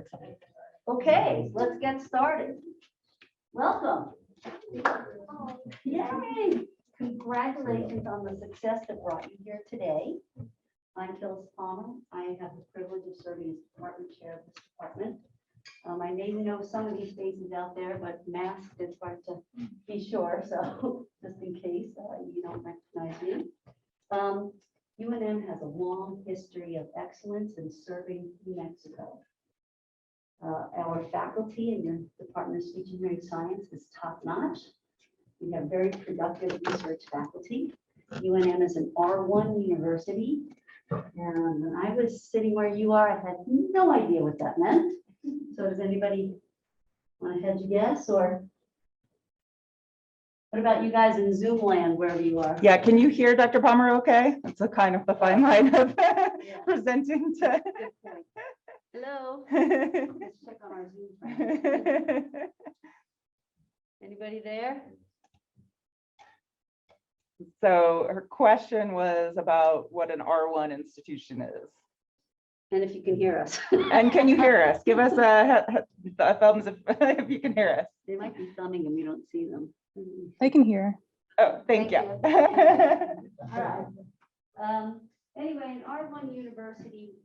excited. Okay, let's get started. Welcome. Yay! Congratulations on the success that brought you here today. I'm Phyllis. I have the privilege of serving as department chair of this department. I may know some of these faces out there, but masked, it's hard to be sure, so just in case you don't recognize me. UNM has a long history of excellence in serving New Mexico. Our faculty in your Department of Speech and Hearing Science is top-notch. We have very productive research faculty. UNM is an R1 university. And when I was sitting where you are, I had no idea what that meant. So does anybody want to hedge a guess, or what about you guys in Zoom land, wherever you are? Yeah, can you hear Dr. Palmer okay? That's a kind of the fine line of presenting to. Hello. Let's check on our Zoom friends. Anybody there? So her question was about what an R1 institution is. And if you can hear us. And can you hear us? Give us a thumbs if you can hear us. They might be thumbing and we don't see them. I can hear. Oh, thank you. All right. Anyway, an R1 university,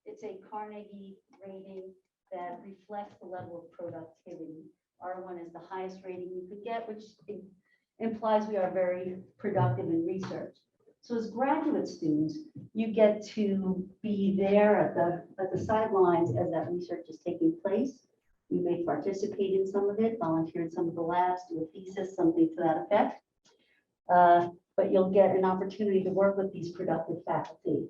it's a Carnegie rating that reflects the level of productivity. R1 is the highest rating you could get, which implies we are very productive in research. So as graduate students, you get to be there at the sidelines as that research is taking place. You may participate in some of it, volunteer in some of the labs, do a thesis, something to that effect. But you'll get an opportunity to work with these productive faculty.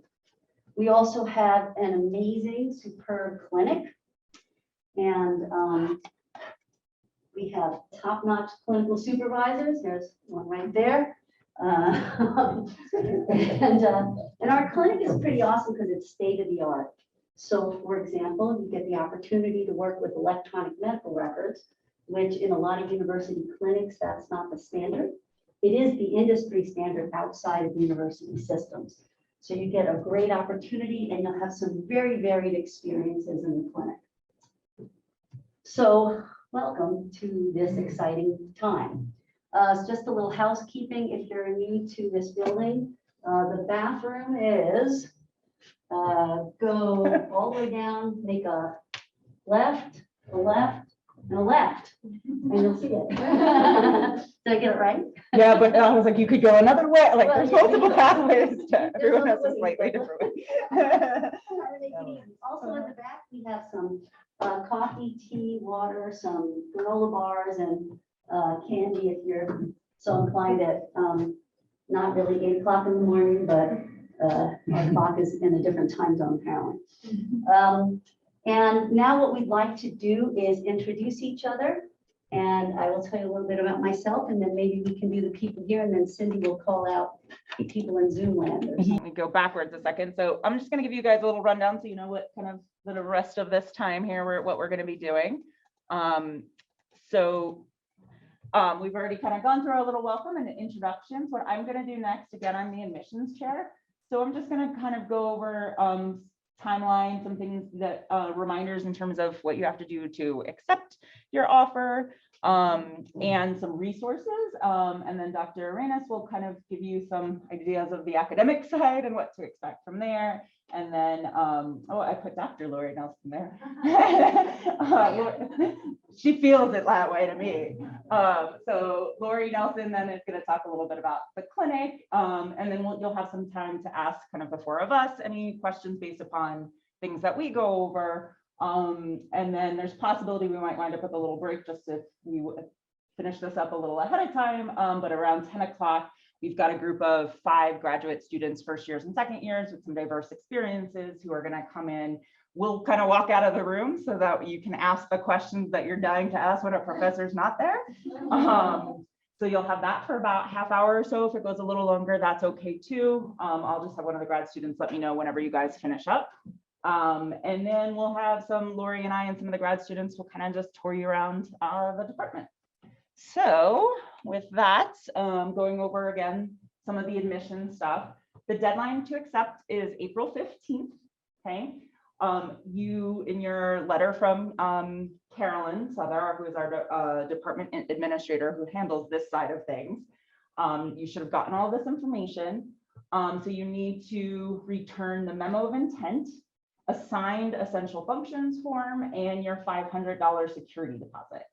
We also have an amazing, superb clinic. And we have top-notch clinical supervisors. There's one right there. And our clinic is pretty awesome because it's state-of-the-art. So, for example, you get the opportunity to work with electronic medical records, which in a lot of university clinics, that's not the standard. It is the industry standard outside of university systems. So you get a great opportunity and you'll have some very varied experiences in the clinic. So welcome to this exciting time. It's just a little housekeeping. If you're new to this building, the bathroom is go all the way down, make a left, a left, and a left, and you'll see it. Did I get it right? Yeah, but I was like, you could go another way. Like, Well, there's yeah, multiple pathways. Everyone has a multiple ways, slightly but- different way. Also in the back, we have some coffee, tea, water, some granola bars, and candy if you're so inclined at not really 8 o'clock in the morning, but our clock is in a different time zone apparently. And now what we'd like to do is introduce each other. And I will tell you a little bit about myself, and then maybe we can do the people here, and then Cindy will call out the people in Zoom land. Let me go backwards a second. So I'm just going to give you guys a little rundown so you know what kind of the rest of this time here, what we're going to be doing. We've already kind of gone through our little welcome and introductions. What I'm going to do next, again, I'm the admissions chair. So I'm just going to kind of go over timeline, some things that reminders in terms of what you have to do to accept your offer, and some resources. And then Dr. Arenas will kind of give you some ideas of the academic side and what to expect from there. And then, oh, I put Dr. Lori Nelson there. She feels it that way to me. So Lori Nelson then is going to talk a little bit about the clinic, and then you'll have some time to ask kind of the four of us any questions based upon things that we go over. And then there's possibility we might wind up with a little break just if we finish this up a little ahead of time, but around 10 o'clock, we've got a group of 5 graduate students, first years and second years with some diverse experiences who are going to come in. We'll kind of walk out of the room so that you can ask the questions that you're dying to ask when a professor's not there. So you'll have that for about half hour or so. If it goes a little longer, that's okay too. I'll just have one of the grad students let me know whenever you guys finish up. And then we'll have Lori and I and some of the grad students will kind of just tour you around the department. So with that, going over again, some of the admission stuff, the deadline to accept is April 15th, okay? You, in your letter from Carolyn Souther, who is our department administrator who handles this side of things, you should have gotten all this information. So you need to return the memo of intent, a signed essential functions form, and your $500 security deposit.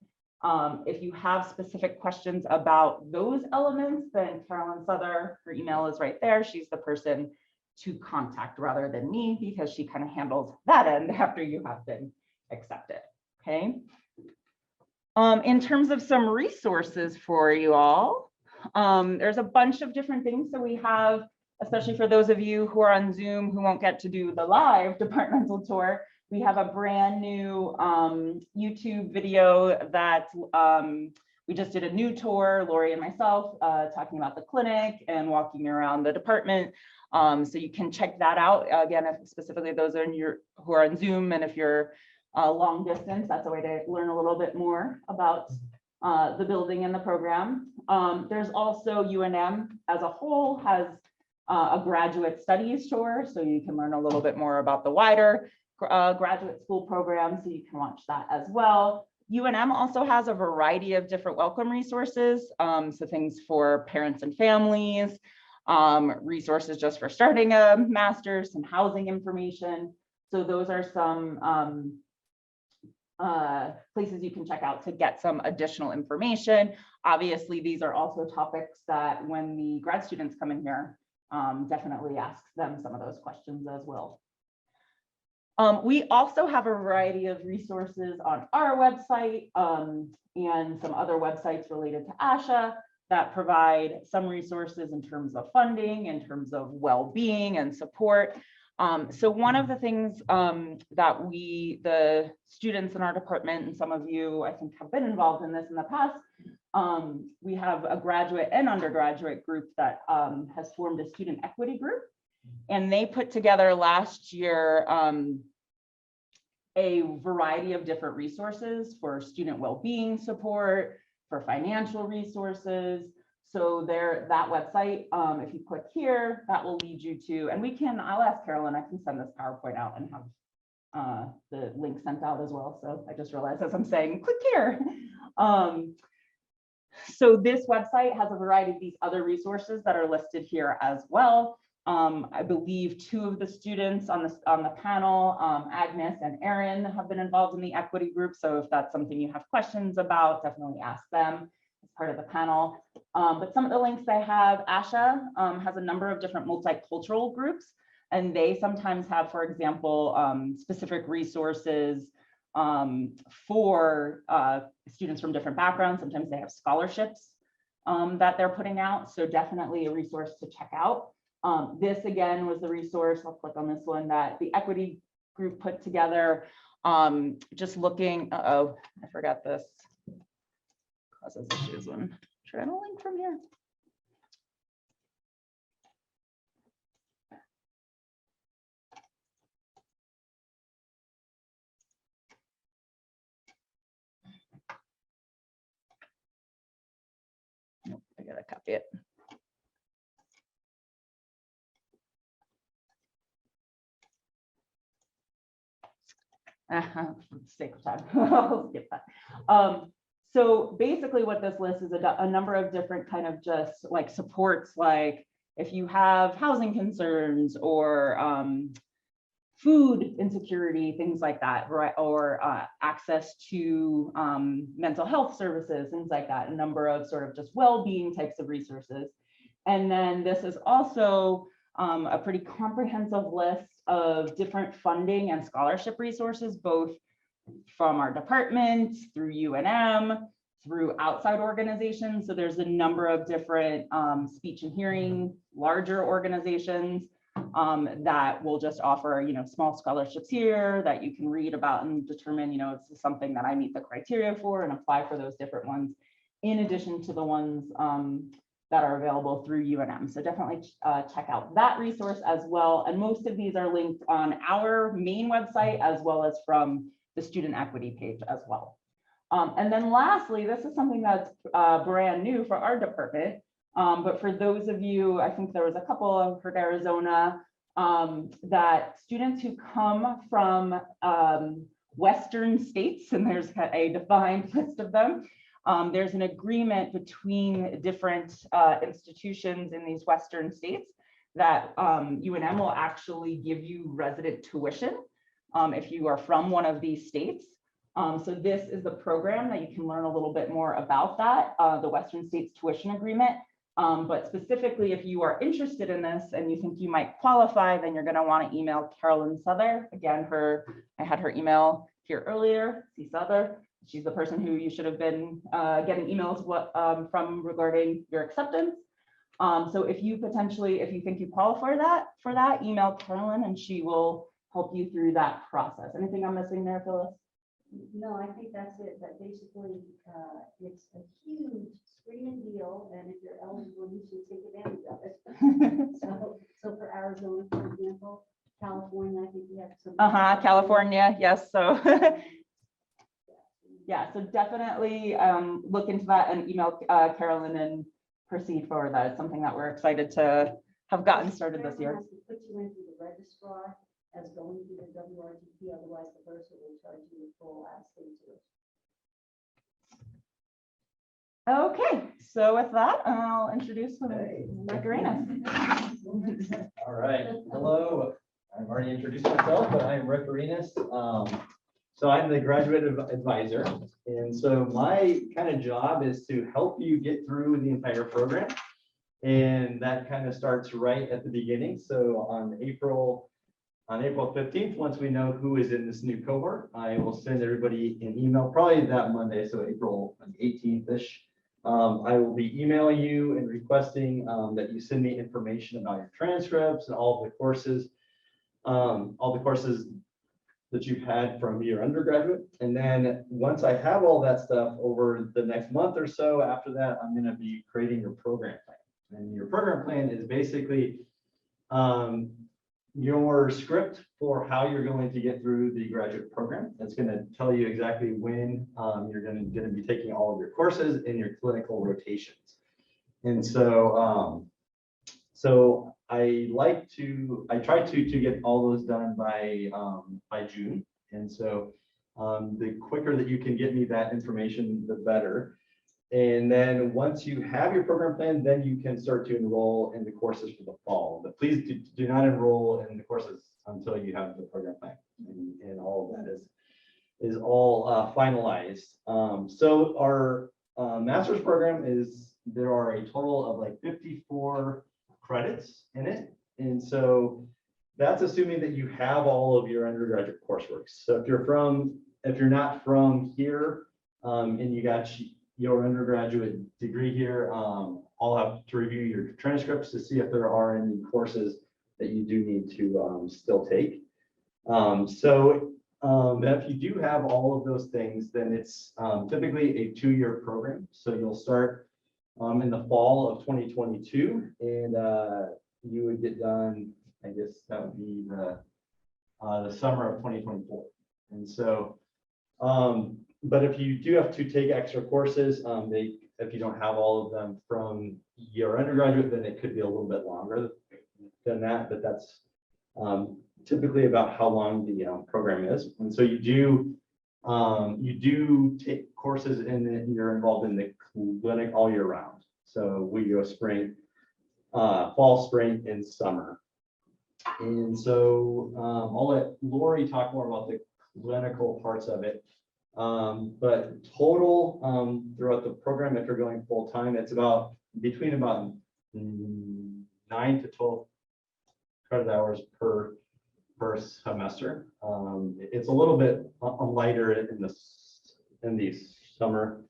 If you have specific questions about those elements, then Carolyn Souther, her email is right there. She's the person to contact rather than me, because she kind of handles that end after you have been accepted. Okay. In terms of some resources for you all, there's a bunch of different things. So we have, especially for those of you who are on Zoom who won't get to do the live departmental tour, we have a brand new YouTube video that we just did a new tour, Lori and myself, talking about the clinic and walking around the department. So you can check that out. Again, if specifically those are who are on Zoom, and if you're long distance, that's a way to learn a little bit more about the building and the program. There's also UNM as a whole has a graduate studies tour, so you can learn a little bit more about the wider graduate school program, so you can watch that as well. UNM also has a variety of different welcome resources, so things for parents and families, resources just for starting a master's, some housing information. So those are some places you can check out to get some additional information. Obviously, these are also topics that when the grad students come in here, definitely ask them some of those questions as well. We also have a variety of resources on our website and some other websites related to ASHA that provide some resources in terms of funding, in terms of well-being and support. So one of the things that the students in our department, and some of you I think have been involved in this in the past, we have a graduate and undergraduate group that has formed a student equity group. And they put together last year a variety of different resources for student well-being support, for financial resources. So that website, if you click here, that will lead you to, and I'll ask Carolyn, I can send this PowerPoint out and have the link sent out as well. So I just realized as I'm saying, click here. So this website has a variety of these other resources that are listed here as well. I believe two of the students on the panel, Agnes and Erin, have been involved in the equity group. So if that's something you have questions about, definitely ask them as part of the panel. But some of the links I have, ASHA has a number of different multicultural groups, and they sometimes have, for example, specific resources for students from different backgrounds. Sometimes they have scholarships that they're putting out. So definitely a resource to check out. This again was the resource, I'll click on this one, that the equity group put together, just looking, I forgot this, causes issues when trying to link from here. Nope, I gotta copy it. For the sake of time, I'll skip that. So basically what this list is a number of different kind of just like supports, like if you have housing concerns or food insecurity, things like that, right? Or access to mental health services, things like that, a number of sort of just well-being types of resources. And then this is also a pretty comprehensive list of different funding and scholarship resources, both from our department, through UNM, through outside organizations. So there's a number of different speech and hearing, larger organizations that will just offer, small scholarships here that you can read about and determine, is this something that I meet the criteria for, and apply for those different ones, in addition to the ones that are available through UNM. So definitely check out that resource as well. And most of these are linked on our main website, as well as from the student equity page as well. And then lastly, this is something that's brand new for our department. But for those of you, I think there was a couple of Arizona, that students who come from Western states, and there's a defined list of them, there's an agreement between different institutions in these Western states that UNM will actually give you resident tuition if you are from one of these states. So this is the program that you can learn a little bit more about that, the Western States Tuition Agreement. But specifically, if you are interested in this and you think you might qualify, then you're going to want to email Carolyn Souther. Again, I had her email here earlier, C. Souther. She's the person who you should have been getting emails from regarding your acceptance. So if you think you qualify for that, email Carolyn and she will help you through that process. Anything I'm missing there, Phyllis? No, I think that's it. But basically, it's a huge screaming deal, and if you're eligible, you should take advantage of it. So for Arizona, for example, California, I think we have some. California, yes. So yeah, so definitely look into that and email Carolyn and proceed forward. That is something that we're excited to have gotten started this year. Put you into the registrar as going through the WRGP, otherwise the bursar will charge you full state tuition. Okay, so with that, I'll introduce Rick Arenas. All right, hello. I've already introduced myself, but I'm Rick Arenas. So I'm the graduate advisor, and so my kind of job is to help you get through the entire program, and that kind of starts right at the beginning. So on April 15th, once we know who is in this new cohort, I will send everybody an email, probably that Monday, so April 18th-ish. I will be emailing you and requesting that you send me information about your transcripts and all the courses that you've had from your undergraduate. And then once I have all that stuff over the next month or so, after that, I'm going to be creating your program plan. And your program plan is basically your script for how you're going to get through the graduate program. It's going to tell you exactly when you're going to be taking all of your courses in your clinical rotations. And so, I try to get all those done by June. And so the quicker that you can get me that information, the better. And then once you have your program plan, then you can start to enroll in the courses for the fall. But please do not enroll in the courses until you have the program plan, and all of that is all finalized. So our master's program there are a total of like 54 credits in it. And so that's assuming that you have all of your undergraduate coursework. So if you're not from here and you got your undergraduate degree here, I'll have to review your transcripts to see if there are any courses that you do need to still take. If you do have all of those things, then it's typically a 2-year program. So you'll start in the fall of 2022, and you would get done, I guess that would be the summer of 2024. And so, but if you do have to take extra courses, if you don't have all of them from your undergraduate, then it could be a little bit longer than that, but that's typically about how long the program is. And so you do take courses and you're involved in the clinic all year round. So we go spring, fall, spring, and summer. And so I'll let Lori talk more about the clinical parts of it. But total throughout the program, if you're going full time, it's between 9 to 12 credit hours per semester. It's a little bit lighter in the summer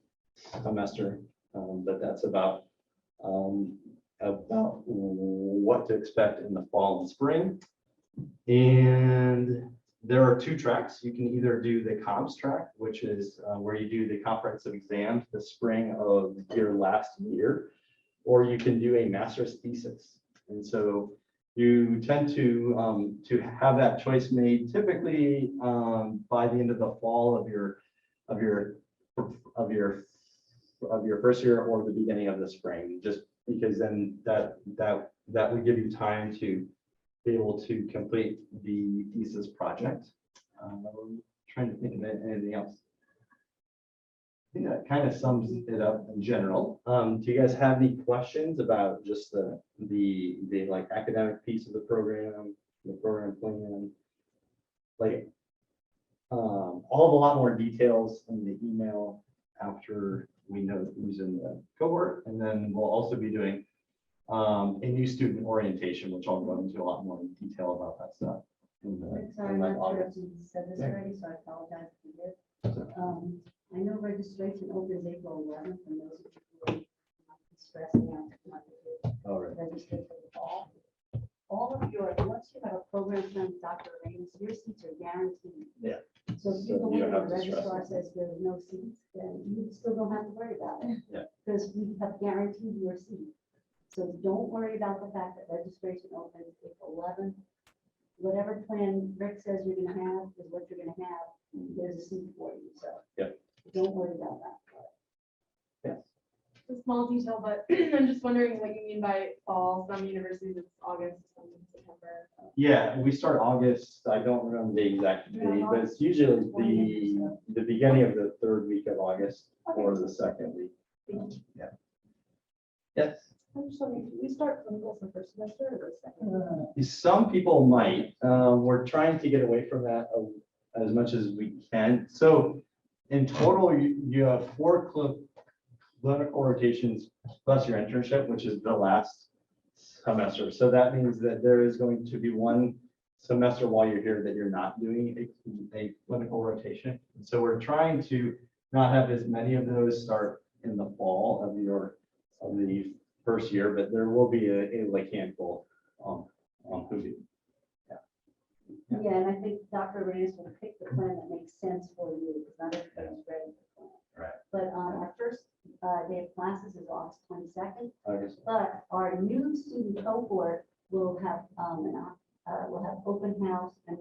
semester, but that's about what to expect in the fall and spring. And there are 2 tracks. You can either do the comps track, which is where you do the comprehensive exams the spring of your last year, or you can do a master's thesis. And so you tend to have that choice made typically by the end of the fall of your first year or the beginning of the spring, just because then that would give you time to be able to complete the thesis project. Trying to think of anything else. I think that kind of sums it up in general. Do you guys have any questions about just the like academic piece of the program plan? Like, I'll have a lot more details in the email after we know who's in the cohort, and then we'll also be doing a new student orientation, which I'll go into a lot more detail about that stuff. Sorry, I'm not sure if you said this already, so I apologize if you did. I know registration opens April 11th, and those of you who are stressing out not to All right. register for the fall. All of your, once you have a program from Dr. Raines, your seats are guaranteed. Yeah. So if So you go you in don't and have the to stress registrar it. says there's no seats, then you still don't have to worry about it. Yeah. Because we have guaranteed your seat. So don't worry about the fact that registration opens April 11th. Whatever plan Rick says you're gonna have is what you're gonna have. There's a seat for you, so. Yep. Don't worry about that. Yes. It's a small detail, but I'm just wondering what you mean by fall. Some universities it's August, some in September. Yeah, we start August. I don't remember the exact date, but it's usually the beginning of the third week of August or the second week. Yeah. Yes. I'm just wondering, do we start clinicals the first semester or the second? Some people might. We're trying to get away from that as much as we can. So in total, you have 4 clinical rotations plus your internship, which is the last semester. So that means that there is going to be 1 semester while you're here that you're not doing a clinical rotation. So we're trying to not have as many of those start in the fall of the first year, but there will be a like handful on who do. Yeah, and I think Dr. Raines will pick the plan that makes sense for you, because not everybody's ready for the plan. Right. But our first day of classes is August 22nd, August. but our new student cohort will have open house and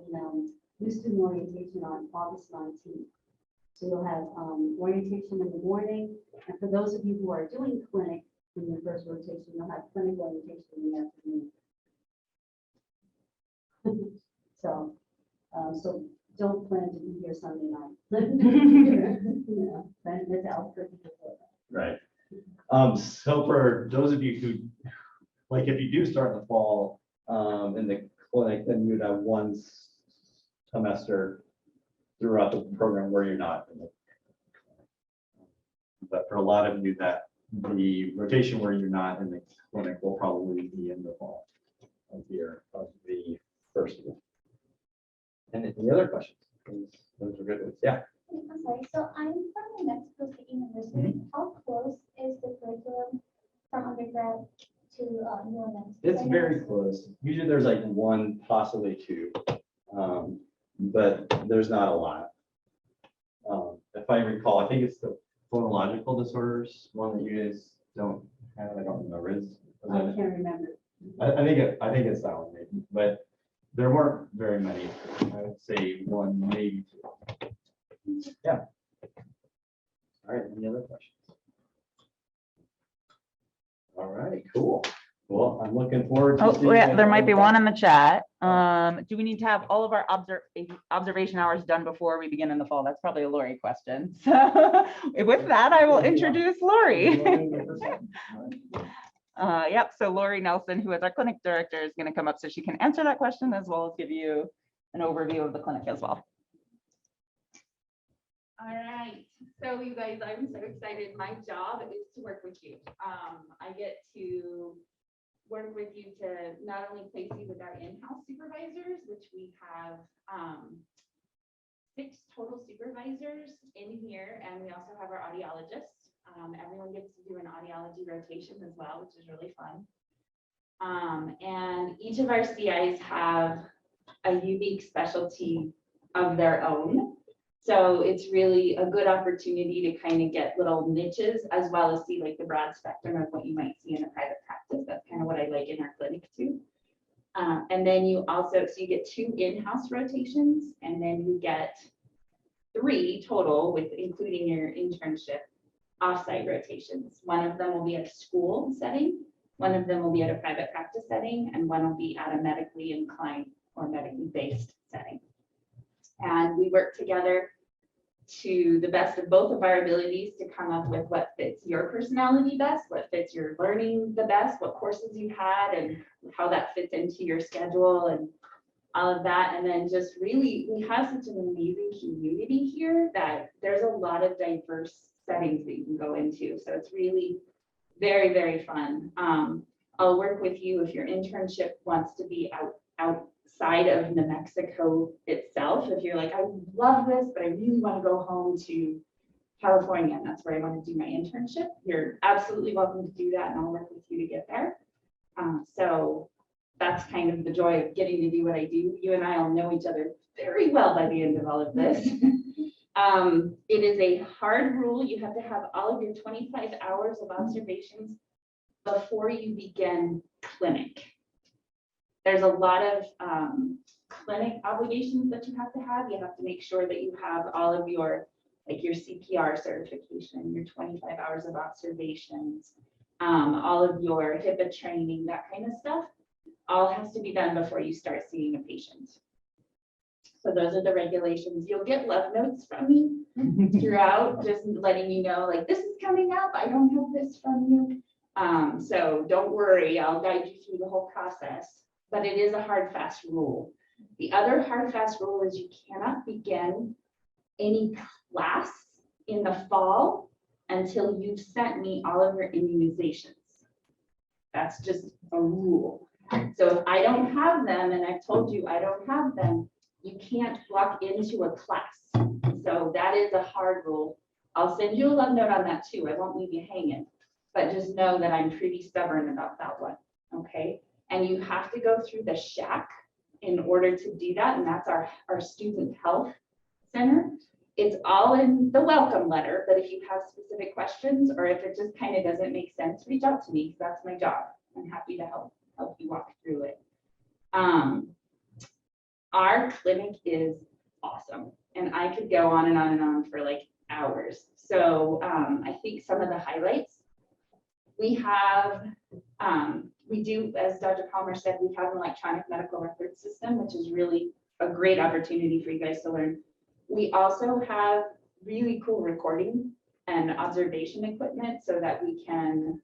new student orientation on August 19th. So you'll have orientation in the morning, and for those of you who are doing clinic in your first rotation, you'll have clinic orientation in the afternoon. So don't plan to be here Sunday night. Yeah, plan it out for people. Right. So for those of you who, like, if you do start in the fall, in the clinic, then you'd have 1 semester throughout the program where you're not in the clinic. But for a lot of you, that the rotation where you're not in the clinic will probably be in the fall of the first year. And any other questions? Those are good ones. Yeah. I'm sorry, so I'm from New Mexico State University. How close is the curriculum from undergrad to UNM? It's very close. Usually there's like 1, possibly 2, but there's not a lot. If I recall, I think it's the phonological disorders, one that you guys don't have. I don't remember. I can't remember. I think it's that one, maybe, but there weren't very many. I would say 1, maybe 2. Yeah. All right. Any other questions? All right. Cool. Well, I'm looking forward to. Oh, seeing yeah, you there might be all. one in the chat. Do we need to have all of our observation hours done before we begin in the fall? That's probably a Lori question. So with that, I will introduce Lori. Yep, so Lori Nelson, who is our clinic director, is going to come up so she can answer that question as well as give you an overview of the clinic as well. All right, so you guys, I'm so excited. My job is to work with you. I get to work with you to not only place you with our in-house supervisors, which we have 6 total supervisors in here, and we also have our audiologists. Everyone gets to do an audiology rotation as well, which is really fun. And each of our CIs have a unique specialty of their own. So it's really a good opportunity to kind of get little niches as well as see like the broad spectrum of what you might see in a private practice. That's kind of what I like in our clinic too. And then you also, so you get 2 in-house rotations, and then you get 3 total with including your internship offsite rotations. One of them will be a school setting, One of them will be at a private practice setting, and one will be at a medically inclined or medically based setting. And we work together to the best of both of our abilities to come up with what fits your personality best, what fits your learning the best, what courses you had, and how that fits into your schedule and all of that. And then just really, we have such an amazing community here that there's a lot of diverse settings that you can go into. So it's really very, very fun. I'll work with you if your internship wants to be outside of New Mexico itself. If you're like, I love this, but I really want to go home to California, and that's where I want to do my internship, you're absolutely welcome to do that, and I'll work with you to get there. So that's kind of the joy of getting to do what I do. You and I will know each other very well by the end of all of this. It is a hard rule. You have to have all of your 25 hours of observations before you begin clinic. There's a lot of clinic obligations that you have to have. You have to make sure that you have all of your, like your CPR certification, your 25 hours of observations, all of your HIPAA training, that kind of stuff, all has to be done before you start seeing a patient. So those are the regulations. You'll get love notes from me throughout, just letting you know, like, this is coming up. I don't have this from you. So don't worry, I'll guide you through the whole process, but it is a hard, fast rule. The other hard, fast rule is you cannot begin any class in the fall until you've sent me all of your immunizations. That's just a rule. So if I don't have them, and I've told you I don't have them, you can't walk into a class. So that is a hard rule. I'll send you a love note on that too. I won't leave you hanging, but just know that I'm pretty stubborn about that one, okay? And you have to go through the shack in order to do that, and that's our student health center. It's all in the welcome letter, but if you have specific questions or if it just kind of doesn't make sense, reach out to me, because that's my job. I'm happy to help you walk through it. Our clinic is awesome, and I could go on and on and on for like hours. So I think some of the highlights we have, we do, as Dr. Palmer said, we have an electronic medical record system, which is really a great opportunity for you guys to learn. We also have really cool recording and observation equipment so that we can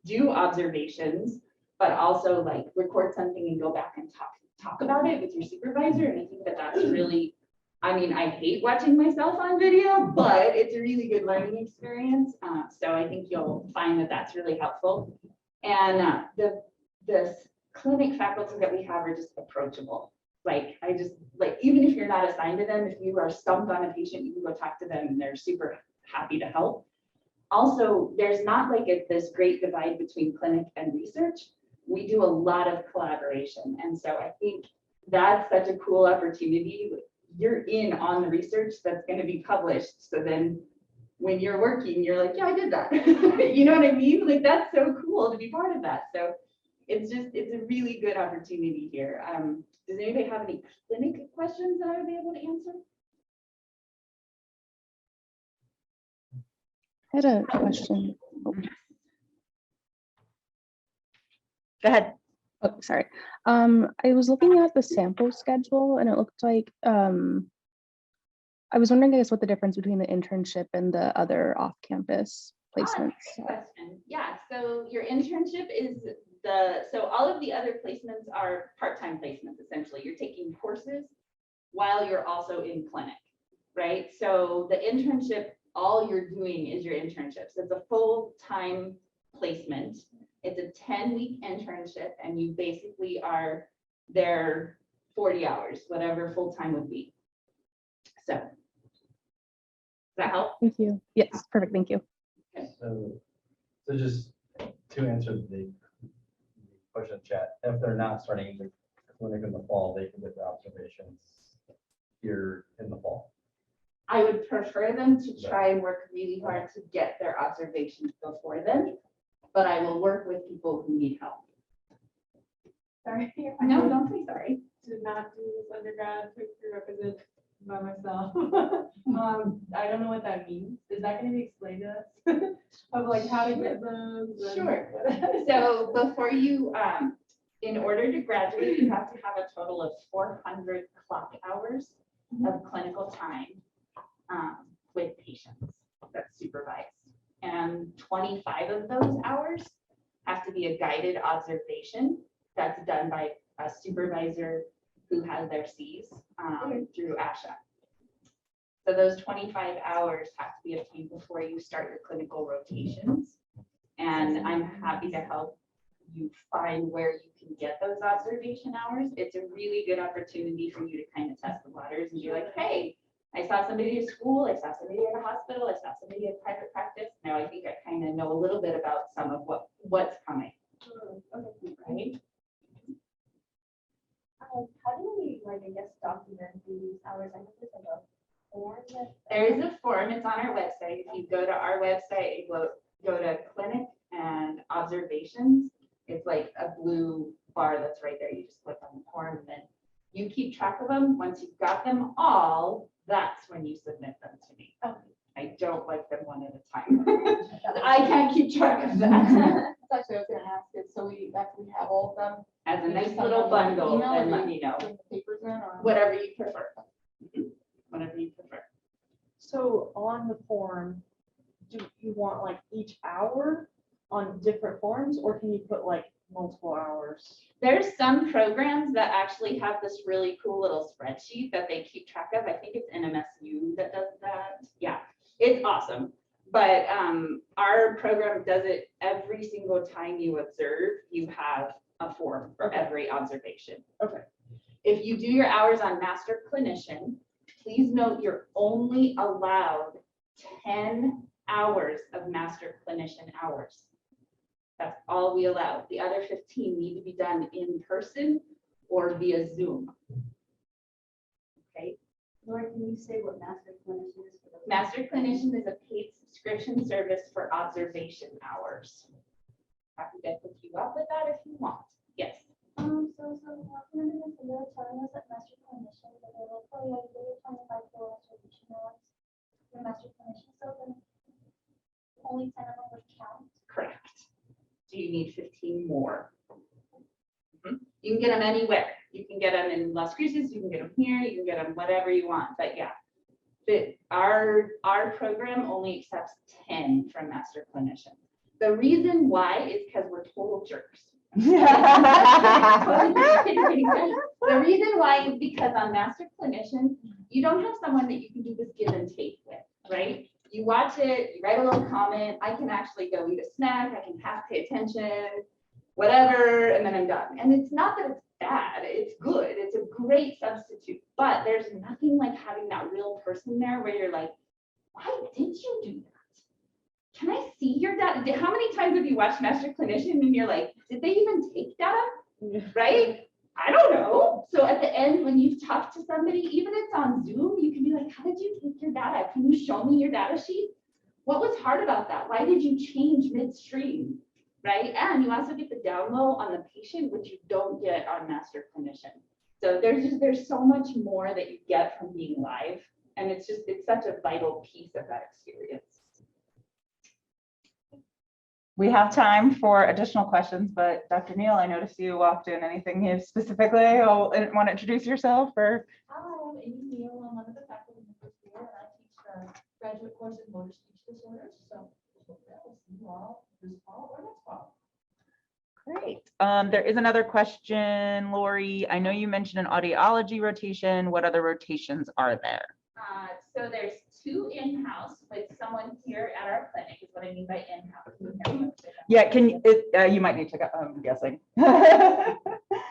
do observations, but also like record something and go back and talk about it with your supervisor. And I think that that's really, I mean, I hate watching myself on video, but it's a really good learning experience. So I think you'll find that that's really helpful. And the clinic faculty that we have are just approachable. Like, even if you're not assigned to them, if you are stumped on a patient, you can go talk to them and they're super happy to help. Also, there's not like this great divide between clinic and research. We do a lot of collaboration. And so I think that's such a cool opportunity. You're in on the research that's going to be published. So then when you're working, you're like, yeah, I did that. You know what I mean? Like, that's so cool to be part of that. So it's a really good opportunity here. Does anybody have any clinic questions that I would be able to answer? I had a question. Go ahead. Oh, sorry. I was looking at the sample schedule and it looked like, I was wondering, I guess, what the difference between the internship and the other off-campus placements. Great question. Yeah, so your internship is so all of the other placements are part-time placements, essentially. You're taking courses while you're also in clinic, right? So the internship, all you're doing is your internship. So it's a full-time placement. It's a 10-week internship, and you basically are there 40 hours, whatever full-time would be. So, does that help? Thank you. Yes, perfect. Thank you. So just to answer the question in chat, if they're not starting the clinic in the fall, they can get the observations here in the fall. I would prefer them to try and work really hard to get their observations before then, but I will work with people who need help. Sorry. No, don't say sorry. Did not do this undergrad prerequisite by myself. I don't know what that means. Is that going to be explained to us? of like how to get those? and- Sure. So before you, in order to graduate, you have to have a total of 400 clock hours of clinical time with patients that's supervised. And 25 of those hours have to be a guided observation that's done by a supervisor who has their Cs through ASHA. So those 25 hours have to be obtained before you start your clinical rotations. And I'm happy to help you find where you can get those observation hours. It's a really good opportunity for you to kind of test the waters and be like, hey, I saw somebody at school, I saw somebody at a hospital, I saw somebody at private practice. Now I think I kind of know a little bit about some of what's coming, right? How do we, like, I guess, document these hours? I know there's like a form that. There is a form, it's on our website. If you go to our website, go to clinic and observations. It's like a blue bar that's right there. You just click on the form and then you keep track of them. Once you've got them all, that's when you submit them to me. Okay. I don't like them one at a time. I can't keep track of that. That's actually what I was gonna ask is, so after we have all of them, As a You nice just send little them an bundle, email then or let you- me know. bring the papers in or? Whatever you prefer. Whatever you prefer. So on the form, do you want like each hour on different forms, or can you put like multiple hours? There's some programs that actually have this really cool little spreadsheet that they keep track of. I think it's NMSU that does that. Yeah, it's awesome. But our program does it every single time you observe, you have a form for Okay. every observation. Okay. If you do your hours on master clinician, please note you're only allowed 10 hours of master clinician hours. That's all we allow. The other 15 need to be done in person or via Zoom. Okay, Laura, can you say what master clinician is for those? master clinician is a paid subscription service for observation hours. Happy to hook you up with that if you want. Yes. So recommended this, they were telling us that master clinician, that they were, oh yeah, they were 25 for observation hours. For master clinician, so then only 10 of them would count. Correct. Do you need 15 more? Mhm. You can get them anywhere. You can get them in Las Cruces, you can get them here, you can get them whatever you want, but yeah. But our program only accepts 10 from master clinician. The reason why is because we're total jerks. The reason why is because on master clinician, you don't have someone that you can do this give and take with, right? You watch it, you write a little comment, I can actually go eat a snack, I can half pay attention, whatever, and then I'm done. And it's not that it's bad, it's good, it's a great substitute, but there's nothing like having that real person there where you're like, why did you do that? Can I see your data? How many times have you watched Master Clinician and you're like, did they even take data? Right? I don't know. So at the end, when you talk to somebody, even if it's on Zoom, you can be like, how did you take your data? Can you show me your data sheet? What was hard about that? Why did you change midstream? Right? And you also get the down low on the patient, which you don't get on Master Clinician. So there's so much more that you get from being live. And it's such a vital piece of that experience. We have time for additional questions, but Dr. Neal, I noticed you walked in. Anything you specifically want to introduce yourself or? Hi, I'm Amy Neal. I'm one of the faculty in the first year, and I teach the graduate course in motor speech disorders. So we'll see you all this fall or next fall. Great. There is another question, Lori. I know you mentioned an audiology rotation. What other rotations are there? So there's 2 in-house with someone here at our clinic is what I mean by in-house. Yeah, you might need to go, I'm guessing.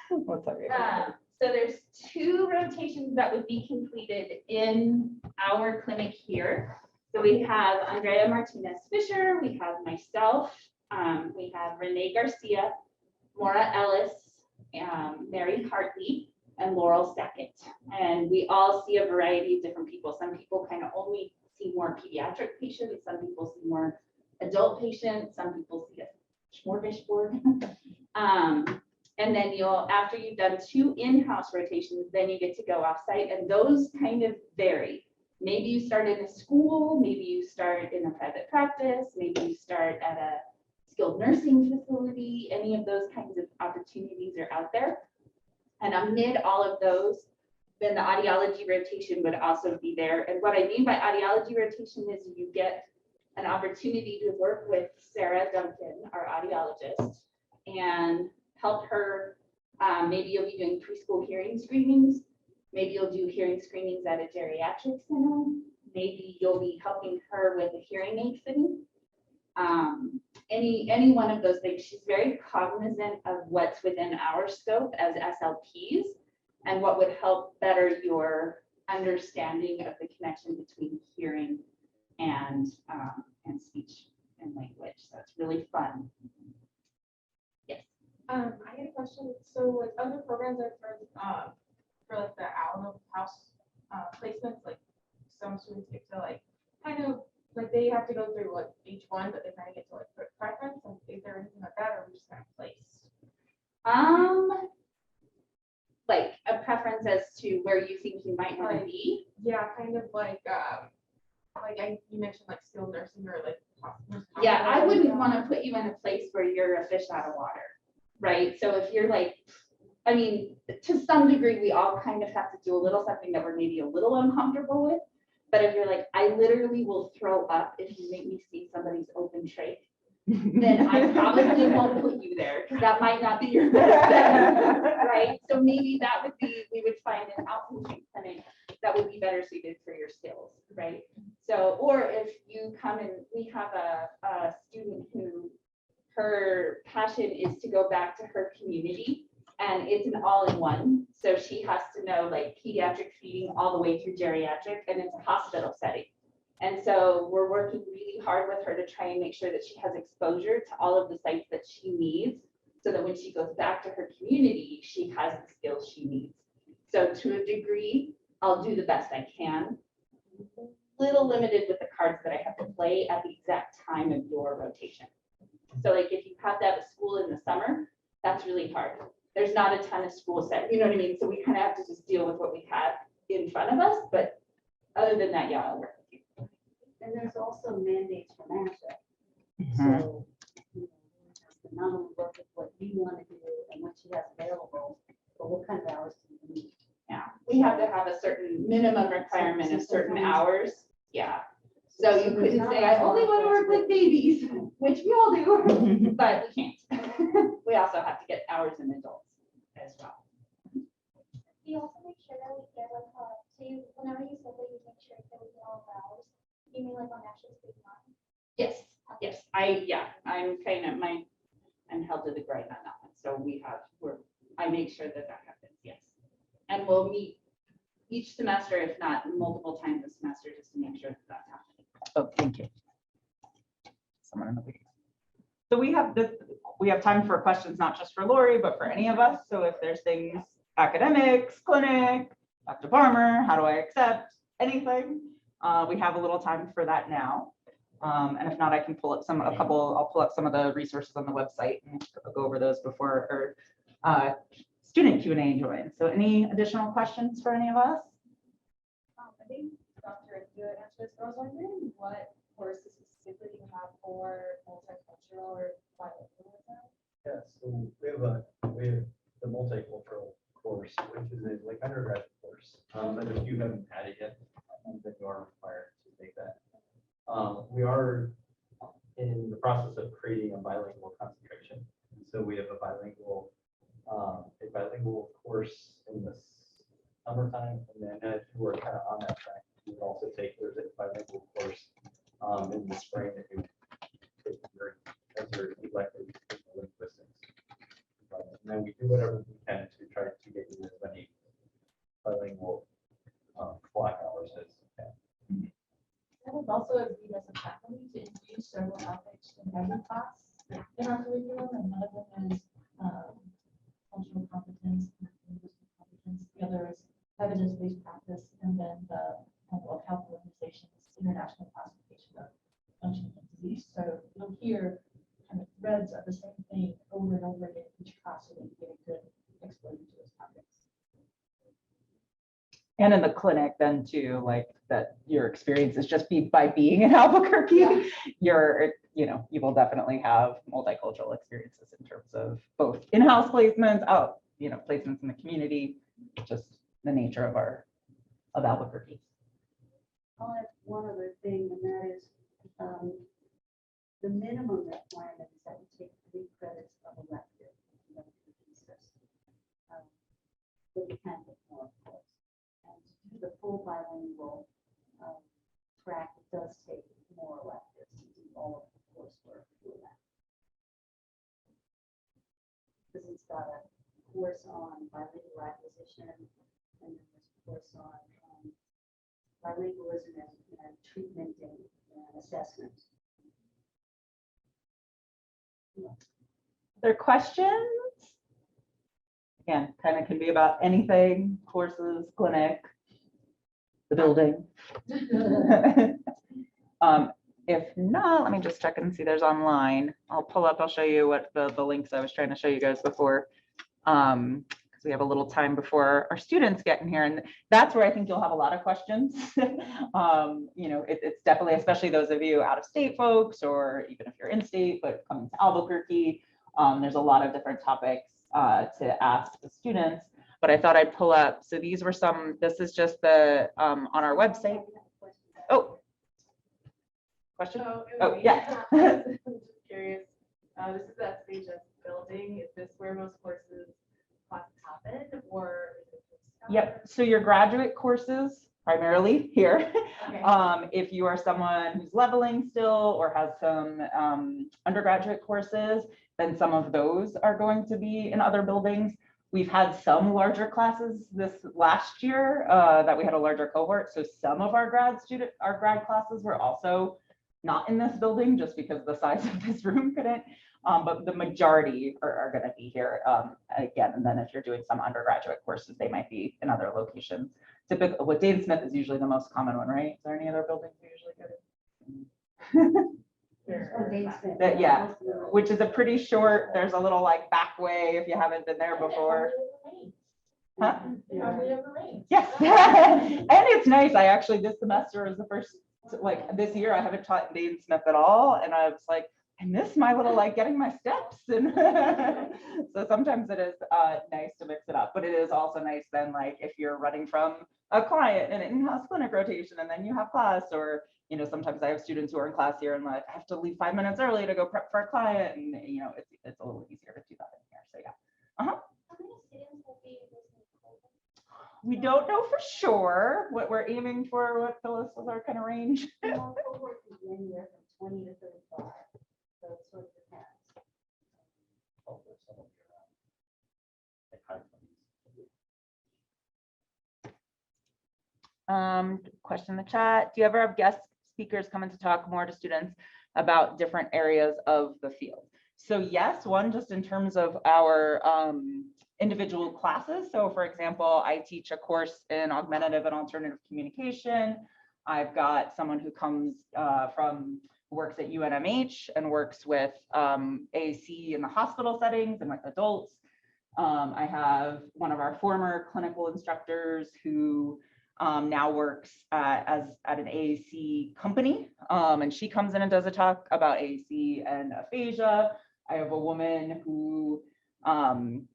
What's that? So there's 2 rotations that would be completed in our clinic here. So we have Andrea Martinez Fisher, we have myself, we have Renee Garcia, Maura Ellis, Mary Hartley, and Laurel Sackett. And we all see a variety of different people. Some people kind of only see more pediatric patients, some people see more adult patients, some people see a smorgasbord. And then after you've done 2 in-house rotations, then you get to go off-site, and those kind of vary. Maybe you start in a school, maybe you start in a private practice, maybe you start at a skilled nursing facility. Any of those kinds of opportunities are out there. And amid all of those, then the audiology rotation would also be there. And what I mean by audiology rotation is you get an opportunity to work with Sarah Duncan, our audiologist, and help her. Maybe you'll be doing preschool hearing screenings. Maybe you'll do hearing screenings at a geriatric center. Maybe you'll be helping her with a hearing aid fitting. Any one of those things. She's very cognizant of what's within our scope as SLPs and what would help better your understanding of the connection between hearing and speech and language. So it's really fun. Yes. I had a question. So with other programs I've heard, for like the Alamo House placements, like some students get to like kind of like they have to go through like each one, but they kind of get to like put preference. Like, is there anything like that, or we just kind of place? Like a preference as to where you think you might want to be. Yeah, kind of like you mentioned like skilled nursing or like hospitals. Yeah, I wouldn't want to put you in a place where you're a fish out of water, right? So if you're like, I mean, to some degree, we all kind of have to do a little something that we're maybe a little uncomfortable with. But if you're like, I literally will throw up if you make me see somebody's open trach, then I probably won't put you there because that might not be your best bet, right? So maybe that would be, we would find an outpatient clinic that would be better suited for your skills, right? So, or if you come and we have a student who her passion is to go back to her community and it's an all-in-one. So she has to know like pediatric feeding all the way through geriatric and it's a hospital setting. And so we're working really hard with her to try and make sure that she has exposure to all of the sites that she needs so that when she goes back to her community, she has the skills she needs. So to a degree, I'll do the best I can. Little limited with the cards that I have to play at the exact time of your rotation. So like if you have to have a school in the summer, that's really hard. There's not a ton of school set, you know what I mean? So we kind of have to just deal with what we have in front of us. But other than that, yeah, I'll work with you. And there's also mandates from ASHA. Mhm. So, you know, we have to not only work with what you want to do and what you have available, but what kind of hours do you need? Yeah, we have to have a certain minimum requirement of certain hours. Yeah. So you couldn't say, I only want to work with babies, which we all do, but we can't. We also have to get hours in adults as well. We also make sure that we get like, so you, whenever you said that you make sure that we get all of ours, you mean like on Ashley's big line? Yes, I'm kind of I'm held to the grind on that one. So I make sure that happens, yes. And we'll meet each semester, if not multiple times a semester, just to make sure that that's happening. Oh, thank you. Someone in the waiting. So we have time for questions, not just for Lori, but for any of us. So if there's things, academics, clinic, Dr. Farmer, how do I accept anything? We have a little time for that now. And if not, I can pull up I'll pull up some of the resources on the website and go over those before our student Q&A joins. So any additional questions for any of us? I think Dr. you answered this, but I was wondering what courses specifically you have for multicultural or bilingualism? Yeah, so we have the multicultural course, which is a like undergraduate course. And if you haven't had it yet, then you are required to take that. We are in the process of creating a bilingual concentration. And so we have a bilingual course in the summertime, and then if you were kind of on that track, you would also take there's a bilingual course in the spring that you take as your elective linguistics. And then we do whatever we can to try to get you as many bilingual block hours as we can. I would also agree as a faculty to introduce several topics in every class in our curriculum, and one of them is cultural competence, linguistic competence. The other is evidence-based practice, and then the World Health Organization's international classification of functioning disease. So you'll hear kind of threads of the same thing over and over again in each class, so that you get a good exposure to those topics. And in the clinic then too, like that your experiences just by being in Albuquerque, you will definitely have multicultural experiences in terms of both in-house placements, placements in the community, just the nature of Albuquerque. I'll add one other thing, and that is, the minimum requirement is that you take 3 credits of elective. But you can get more, of course. And to do the full bilingual track, it does take more electives to do all of the coursework for that. Because it's got a course on bilingual acquisition, and then there's a course on bilingualism and treatment and assessment. There questions? Again, kind of can be about anything, courses, clinic, the building. If not, let me just check and see there's online. I'll show you what the links I was trying to show you guys before. Because we have a little time before our students get in here, and that's where I think you'll have a lot of questions. It's definitely, especially those of you out of state folks, or even if you're in state, but coming to Albuquerque, there's a lot of different topics to ask the students, but I thought I'd pull up. So these were this is just the on our website. Oh, question? Oh, yeah. I'm just curious. This is that SHS building. Is this where most classes happen, or is it just? Yep. So your graduate courses primarily here. Okay. If you are someone who's leveling still or has some undergraduate courses, then some of those are going to be in other buildings. We've had some larger classes this last year that we had a larger cohort. So some of our grad classes were also not in this building just because the size of this room couldn't. But the majority are going to be here again. And then if you're doing some undergraduate courses, they might be in other locations. Typically, what Dave Smith is usually the most common one, right? Is there any other buildings we usually go to? Yeah, which is a pretty short, there's a little like back way if you haven't been there before. Huh? Yes. And it's nice. I actually, this semester is the first, like this year, I haven't taught Dave Smith at all. And I was like, I miss my little like getting my steps. And so sometimes it is nice to mix it up, but it is also nice then like if you're running from a client and an in-house clinic rotation and then you have class, or sometimes I have students who are in class here and like I have to leave 5 minutes early to go prep for a client, and it's a little easier to do that in here. So yeah. How many students will be in this cohort? We don't know for sure. What we're aiming for, what Phyllis was our kind of range. Small cohort is anywhere from 20 to 35. So it sort of depends. Question in the chat. Do you ever have guest speakers come in to talk more to students about different areas of the field? So yes, one just in terms of our individual classes. So for example, I teach a course in augmentative and alternative communication. I've got someone who comes works at UNMH and works with AAC in the hospital settings and with adults. I have one of our former clinical instructors who now works at an AAC company, and she comes in and does a talk about AAC and aphasia. I have a woman who is an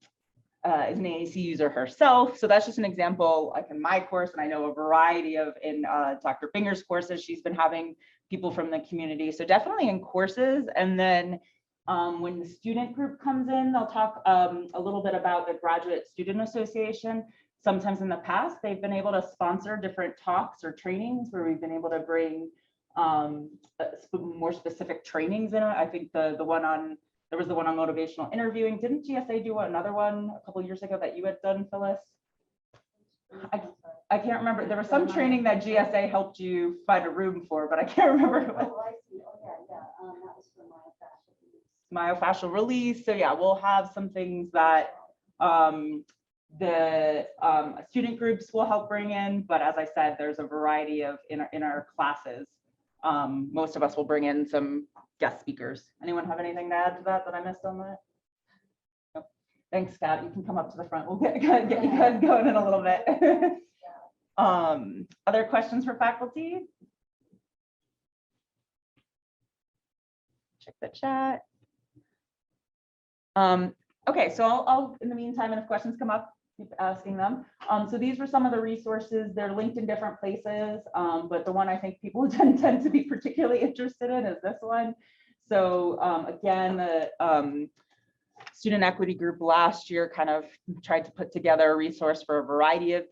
AAC user herself. So that's just an example, like in my course, and I know a variety of in Dr. Binger's courses, she's been having people from the community. So definitely in courses. And then when the student group comes in, they'll talk a little bit about the Graduate Student Association. Sometimes in the past, they've been able to sponsor different talks or trainings where we've been able to bring more specific trainings in it. I think there was the one on motivational interviewing. Didn't GSA do another one a couple of years ago that you had done, Phyllis? I can't remember. There was some training that GSA helped you find a room for, but I can't remember who it was. Oh, I see. Oh, yeah. That was for myofascial release. Myofascial release. So yeah, we'll have some things that the student groups will help bring in, but as I said, there's a variety of in our classes. Most of us will bring in some guest speakers. Anyone have anything to add to that I missed on that? Nope. Thanks, Scott. You can come up to the front. We'll get you guys going in a little bit. Other questions for faculty? Check the chat. Okay, so I'll, in the meantime, and if questions come up, keep asking them. So these were some of the resources. They're linked in different places, but the one I think people tend to be particularly interested in is this one. So again, the student equity group last year kind of tried to put together a resource for a variety of,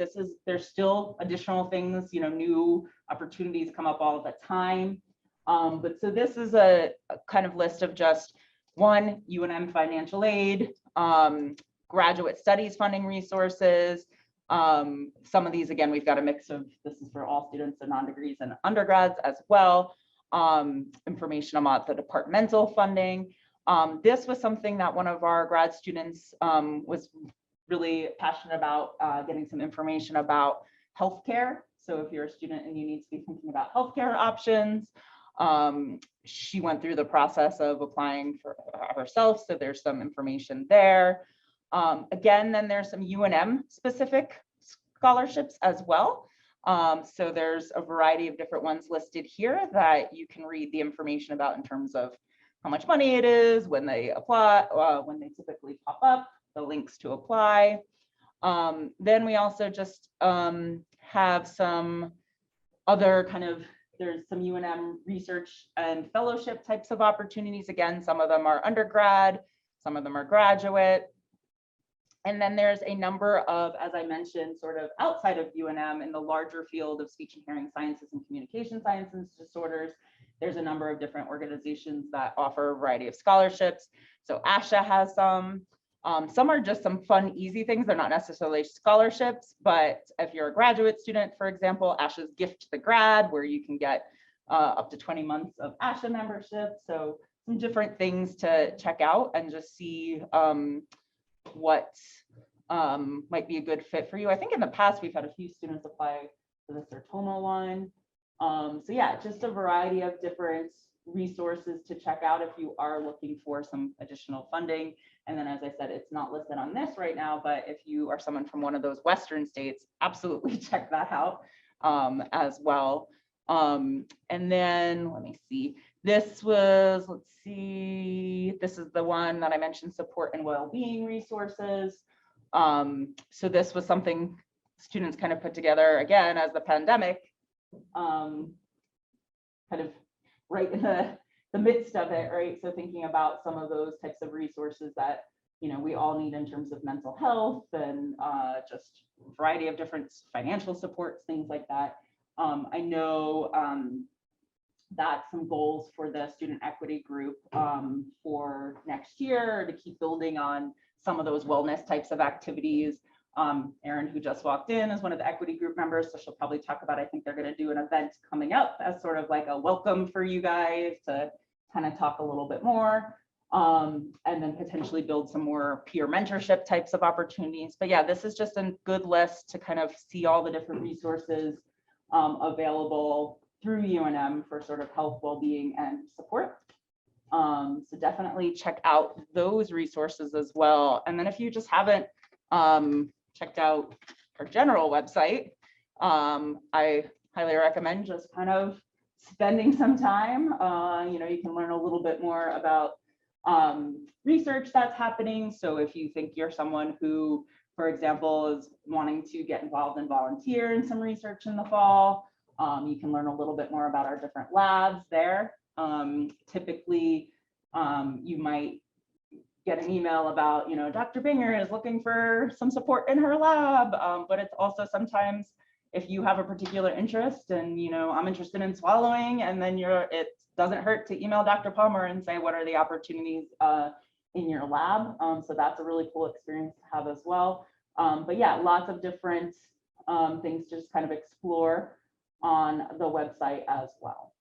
there's still additional things, new opportunities come up all the time. But so this is a kind of list of just one, UNM financial aid, graduate studies funding resources. Some of these, again, we've got a mix of, this is for all students and non-degrees and undergrads as well. Information about the departmental funding. This was something that one of our grad students was really passionate about, getting some information about healthcare. So if you're a student and you need to be thinking about healthcare options, she went through the process of applying for herself. So there's some information there. Again, then there's some UNM specific scholarships as well. So there's a variety of different ones listed here that you can read the information about in terms of how much money it is, when they apply, when they typically pop up, the links to apply. Then we also just have some other kind of, there's some UNM research and fellowship types of opportunities. Again, some of them are undergrad, some of them are graduate. And then there's a number of, as I mentioned, sort of outside of UNM in the larger field of speech and hearing sciences and communication sciences disorders. There's a number of different organizations that offer a variety of scholarships. So ASHA has some. Some are just some fun, easy things. They're not necessarily scholarships, but if you're a graduate student, for example, ASHA's Gift to the Grad, where you can get up to 20 months of ASHA membership. So some different things to check out and just see what might be a good fit for you. I think in the past, we've had a few students apply for the Sertoma one. So yeah, just a variety of different resources to check out if you are looking for some additional funding. And then, as I said, it's not listed on this right now, but if you are someone from one of those Western states, absolutely check that out as well. And then let me see, this was, let's see, this is the one that I mentioned, support and well-being resources. So this was something students kind of put together again as the pandemic kind of right in the midst of it, right? So thinking about some of those types of resources that, we all need in terms of mental health and just a variety of different financial supports, things like that. I know that some goals for the student equity group for next year to keep building on some of those wellness types of activities. Erin, who just walked in, is one of the equity group members, so she'll probably talk about, I think they're going to do an event coming up as sort of like a welcome for you guys to kind of talk a little bit more, and then potentially build some more peer mentorship types of opportunities. But yeah, this is just a good list to kind of see all the different resources available through UNM for sort of health, well-being, and support. So definitely check out those resources as well. And then if you just haven't checked out our general website, I highly recommend just kind of spending some time. You can learn a little bit more about research that's happening. So if you think you're someone who, for example, is wanting to get involved and volunteer in some research in the fall, you can learn a little bit more about our different labs there. Typically, you might get an email about, Dr. Binger is looking for some support in her lab, but it's also sometimes if you have a particular interest and, I'm interested in swallowing, and then it doesn't hurt to email Dr. Palmer and say, what are the opportunities in your lab? So that's a really cool experience to have as well. But yeah, lots of different things to just kind of explore on the website as well.